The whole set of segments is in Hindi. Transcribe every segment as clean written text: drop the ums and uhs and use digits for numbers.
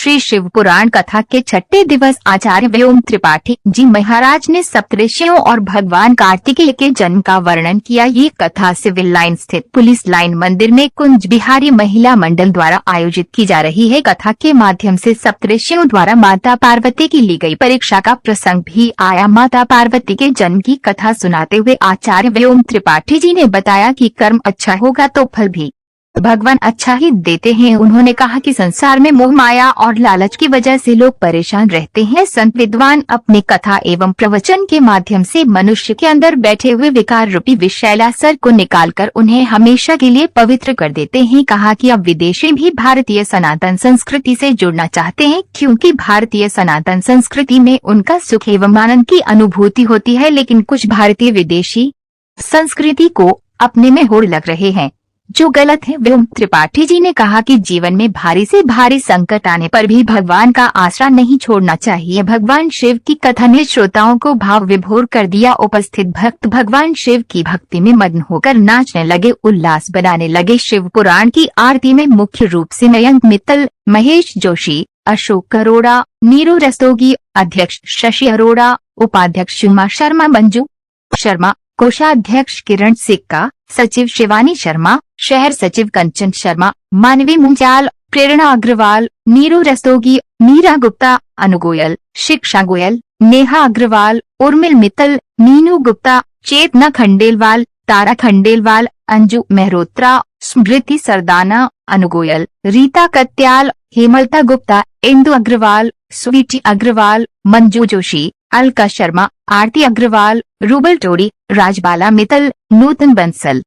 श्री शिव पुराण कथा के छठे दिवस आचार्य व्योम त्रिपाठी जी महाराज ने सप्तऋषियों और भगवान कार्तिकेय के जन्म का वर्णन किया। ये कथा सिविल लाइन स्थित पुलिस लाइन मंदिर में कुंज बिहारी महिला मंडल द्वारा आयोजित की जा रही है। कथा के माध्यम से सप्तऋषियों द्वारा माता पार्वती की ली गई परीक्षा का प्रसंग भी आया। माता पार्वती के जन्म की कथा सुनाते हुए आचार्य व्योम त्रिपाठी जी ने बताया कि कर्म अच्छा होगा तो फल भी भगवान अच्छा ही देते हैं। उन्होंने कहा कि संसार में मोह माया और लालच की वजह से लोग परेशान रहते हैं। संत विद्वान अपने कथा एवं प्रवचन के माध्यम से मनुष्य के अंदर बैठे हुए विकार रूपी विषैलासर को निकालकर उन्हें हमेशा के लिए पवित्र कर देते हैं। कहा कि अब विदेशी भी भारतीय सनातन संस्कृति से जुड़ना चाहते हैं, क्योंकि भारतीय सनातन संस्कृति में उनका सुख एवं आनंद की अनुभूति होती है, लेकिन कुछ भारतीय विदेशी संस्कृति को अपने में होड़ लग रहे हैं, जो गलत है। व्योम त्रिपाठी जी ने कहा कि जीवन में भारी से भारी संकट आने पर भी भगवान का आसरा नहीं छोड़ना चाहिए। भगवान शिव की कथा ने श्रोताओं को भाव विभोर कर दिया। उपस्थित भक्त भगवान शिव की भक्ति में मग्न होकर नाचने लगे, उल्लास बनाने लगे। शिव पुराण की आरती में मुख्य रूप से मयंक मित्तल, महेश जोशी, अशोक अरोड़ा, नीरू रस्तोगी, अध्यक्ष शशि अरोड़ा, उपाध्यक्ष उमा शर्मा, मंजू शर्मा, कोषाध्यक्ष किरण सिक्का, सचिव शिवानी शर्मा, शहर सचिव कंचन शर्मा, मानवी मुंजाल, प्रेरणा अग्रवाल, नीरू रस्तोगी, मीरा गुप्ता, अनु गोयल, शिक्षा गोयल, नेहा अग्रवाल, उर्मिल मित्तल, मीनू गुप्ता, चेतना खंडेलवाल, तारा खंडेलवाल, अंजू मेहरोत्रा, स्मृति सरदाना, अनु गोयल, रीता कत्याल, हेमलता गुप्ता, इंदु अग्रवाल, स्वीटी अग्रवाल, मंजू जोशी, अलका शर्मा, आरती अग्रवाल, रूबल टोड़ी, राजबाला मित्तल, नूतन बंसल,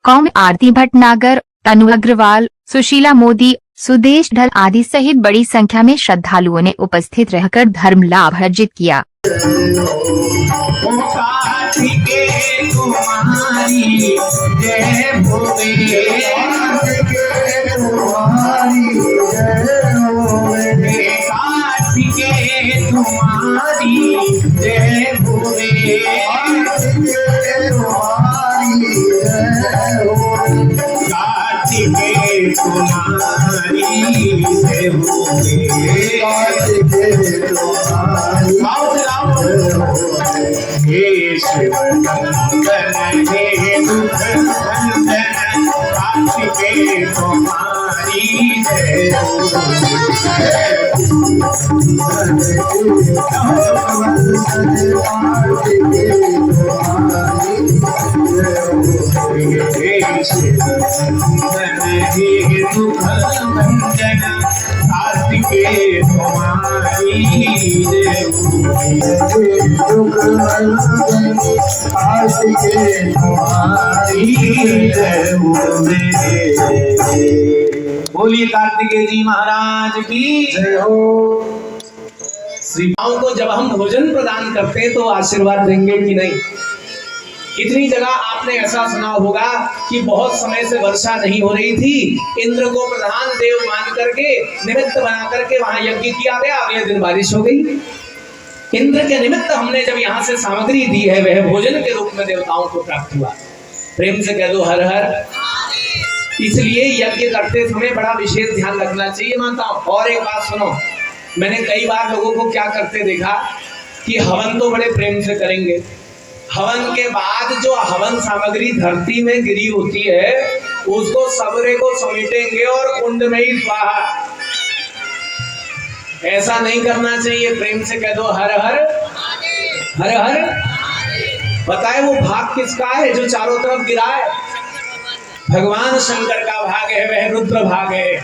कौम आरती भटनागर, तनु अग्रवाल, सुशीला मोदी, सुदेश ढल आदि सहित बड़ी संख्या में श्रद्धालुओं ने उपस्थित रहकर धर्म लाभ अर्जित किया। बोलिए कार्तिकेय जी महाराज की जय हो। श्री भाव को जब हम भोजन प्रदान करते हैं तो आशीर्वाद देंगे कि नहीं? इतनी जगह आपने ऐसा सुना होगा कि बहुत समय से वर्षा नहीं हो रही थी, इंद्र को प्रधान देव मान करके निमित्त बना करके वहां यज्ञ किया गया, अगले दिन बारिश हो गई। इंद्र के निमित्त हमने जब यहाँ से सामग्री दी है, वह भोजन के रूप में देवताओं को प्राप्त हुआ। प्रेम से कह दो हर हर। इसलिए यज्ञ करते समय बड़ा विशेष ध्यान रखना चाहिए माताओं। और एक बात सुनो, मैंने कई बार लोगों को क्या करते देखा कि हवन तो बड़े प्रेम से करेंगे, हवन के बाद जो हवन सामग्री धरती में गिरी होती है उसको सबरे को समेटेंगे और कुंड में ही स्वाहा। ऐसा नहीं करना चाहिए। प्रेम से कह दो हर हर हर हर। बताए वो भाग किसका है जो चारों तरफ गिरा है? भगवान शंकर का भाग है, वह रुद्र भाग है।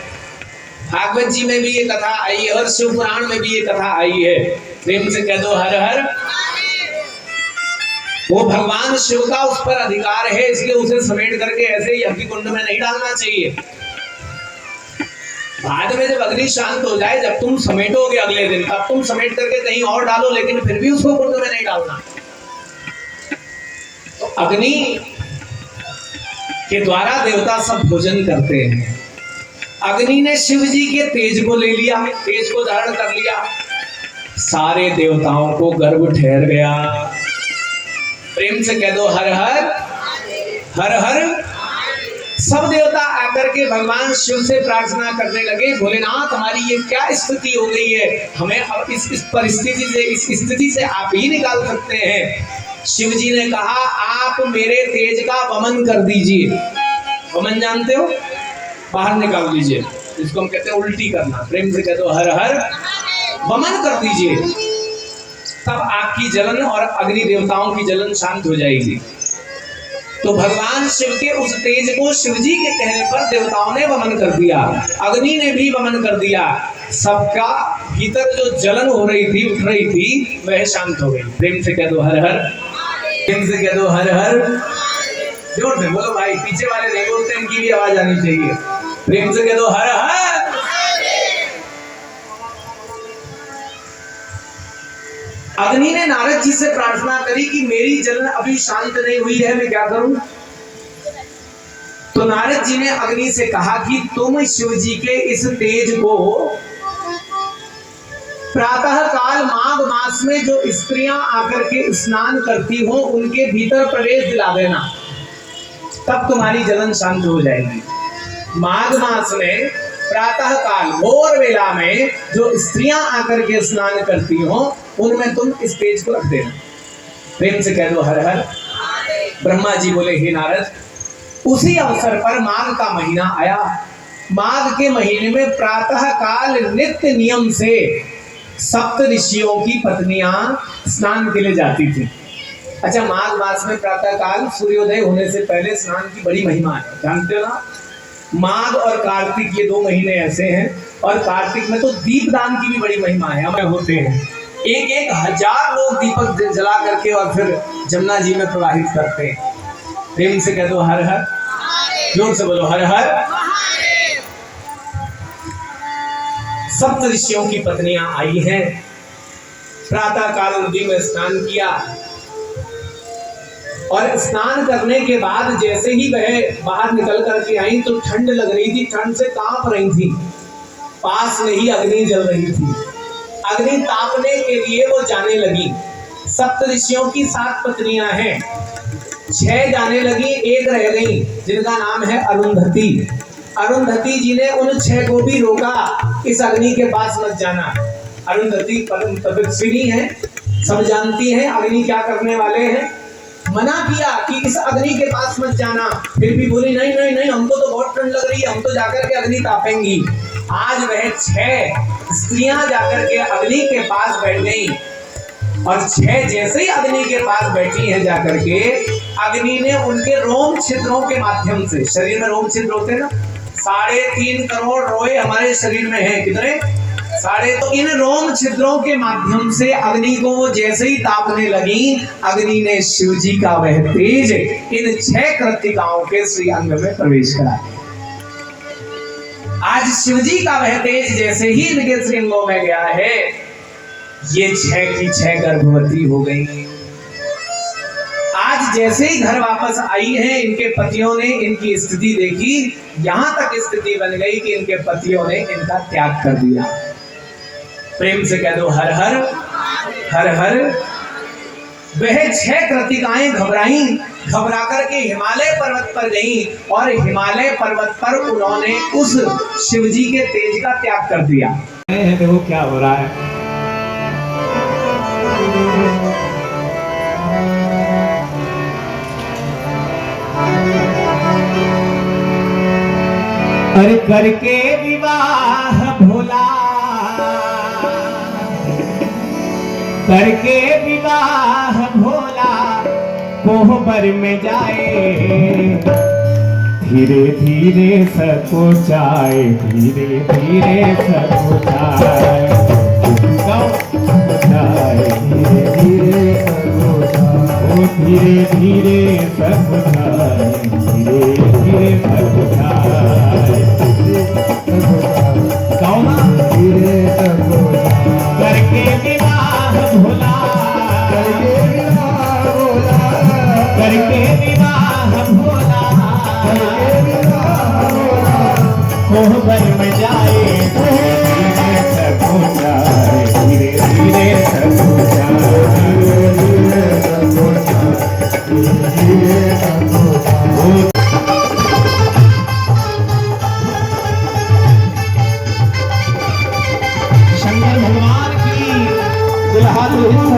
भागवत जी में भी ये कथा आई है और शिव पुराण में भी ये कथा आई है। प्रेम से कह दो हर हर। वो भगवान शिव का उस पर अधिकार है, इसलिए उसे समेट करके ऐसे यज्ञ कुंड में नहीं डालना चाहिए। बाद में जब अग्नि शांत हो जाए, जब तुम समेटोगे अगले दिन, तब तुम समेट करके कहीं और डालो, लेकिन फिर भी उसको कुंड में नहीं डालना। तो अग्नि के द्वारा देवता सब भोजन करते हैं। अग्नि ने शिव जी के तेज को ले लिया, तेज को धारण कर लिया, सारे देवताओं को गर्भ ठहर गया। प्रेम से कह दो हर हर हर हर। सब देवता आकर के भगवान शिव से प्रार्थना करने लगे, भोलेनाथ हमारी ये क्या स्थिति हो गई है, हमें अब इस परिस्थिति से, इस स्थिति से आप ही निकाल सकते हैं। शिव जी ने कहा आप मेरे तेज का वमन कर दीजिए। वमन जानते हो, बाहर निकाल दीजिए, इसको हम कहते हैं उल्टी करना। प्रेम से कहते हो हर हर वमन कर दीजिए, तब आपकी जलन और अग्नि देवताओं की जलन शांत हो जाएगी। तो भगवान शिव के उस तेज को शिव जी के कहने पर देवताओं ने वमन कर दिया, अग्नि ने भी वमन कर दिया। सबका भीतर जो जलन हो रही थी, उठ रही थी, वह शांत हो गई। प्रेम से कह दो हर हर, प्रेम से कह दो हर हर, जोर से बोलो भाई, पीछे वाले नहीं बोलते, इनकी भी आवाज आनी चाहिए। प्रेम से कह दो हर हर। अग्नि ने नारद जी से प्रार्थना करी कि मेरी जलन अभी शांत नहीं हुई है, मैं क्या करूं? तो नारद जी ने अग्नि से कहा कि तुम शिव जी के इस तेज को प्रातः काल माघ मास में जो स्त्रियां आकर के स्नान करती हो उनके भीतर प्रवेश दिला देना, तब तुम्हारी जलन शांत हो जाएगी। माघ मास में प्रातः काल भोर वेला में जो स्त्रियां आकर के स्नान करती हो उनमें तुम इस तेज को रख देना। प्रेम से कह दो हर हर। ब्रह्मा जी बोले हे नारद, उसी अवसर पर माघ का महीना आया। माघ के महीने में प्रातः काल नित्य नियम से सप्त ऋषियों की पत्नियां स्नान के लिए जाती थी। अच्छा, माघ मास में प्रातः काल सूर्योदय होने से पहले स्नान की बड़ी महिमा है, जानते हो ना? माघ और कार्तिक ये 2 महीने ऐसे हैं, और कार्तिक में तो दीपदान की भी बड़ी महिमा है। हमें होते हैं 1,000 लोग दीपक जला करके और फिर जमुना जी में प्रवाहित करते हैं। प्रेम से कह दो हर हर, जोर से बोलो हर हर। सप्त ऋषियों की पत्नियां आई हैं, प्रातः काल नदी में स्नान किया, और स्नान करने के बाद जैसे ही वह बाहर निकल करके आई तो ठंड लग रही थी, ठंड से कांप रही थी। पास में ही अग्नि जल रही थी, अग्नि तापने के लिए वो जाने लगी। सप्त ऋषियों की 7 पत्नियां हैं, 6 जाने लगी, 1 रह गई जिनका नाम है अरुंधति। अरुंधति जी ने उन 6 को भी रोका, इस अग्नि के पास मत जाना। अरुंधति परम तपस्विनी है, सब जानती है अग्नि क्या करने वाले हैं। मना किया कि इस अग्नि के पास मत जाना, फिर भी बोली नहीं नहीं नहीं, हमको तो बहुत ठंड लग रही है, हम तो जाकर के अग्नि तापेंगी। आज वह 6 स्त्रियां जाकर के अग्नि के पास बैठ गई, और 6 जैसे ही अग्नि के पास बैठी हैं जाकर के, अग्नि ने उनके रोम छिद्रों के माध्यम से, शरीर में रोम छिद्र होते हैं ना, 3.5 करोड़ रोए हमारे शरीर में हैं, कितने? 3.5। तो इन रोम छिद्रों के माध्यम से अग्नि को वो जैसे ही तापने लगी, अग्नि ने शिव जी का वह तेज इन 6 कृतिकाओं के श्री अंग में प्रवेश करा। आज शिव जी का वह तेज जैसे ही इनके श्रीअंगों में गया है, ये 6 की 6 गर्भवती हो गई। आज जैसे ही घर वापस आई हैं, इनके पतियों ने इनकी स्थिति देखी, यहां तक स्थिति बन गई कि इनके पतियों ने इनका त्याग कर दिया। प्रेम से कह दो हर हर, हर हर। वह 6 कृतिकाएं घबराई, घबरा करके हिमालय पर्वत पर गईं, और हिमालय पर्वत पर उन्होंने उस शिव जी के तेज का त्याग कर दिया। देखो क्या हो रहा है। अरे करके विवाह भोला, करके विवाह भोला कोहबर में जाए, धीरे धीरे सको जाए, धीरे धीरे सको जाए, धीरे धीरे सको जाए, धीरे धीरे सको जाए, धीरे धीरे सको जाए, धीरे सको करके विवाह भोला, करके विवाह भोला, करके विवाह भोला, करके विवाह भोला कोहबर में जाए, धीरे छात्र हित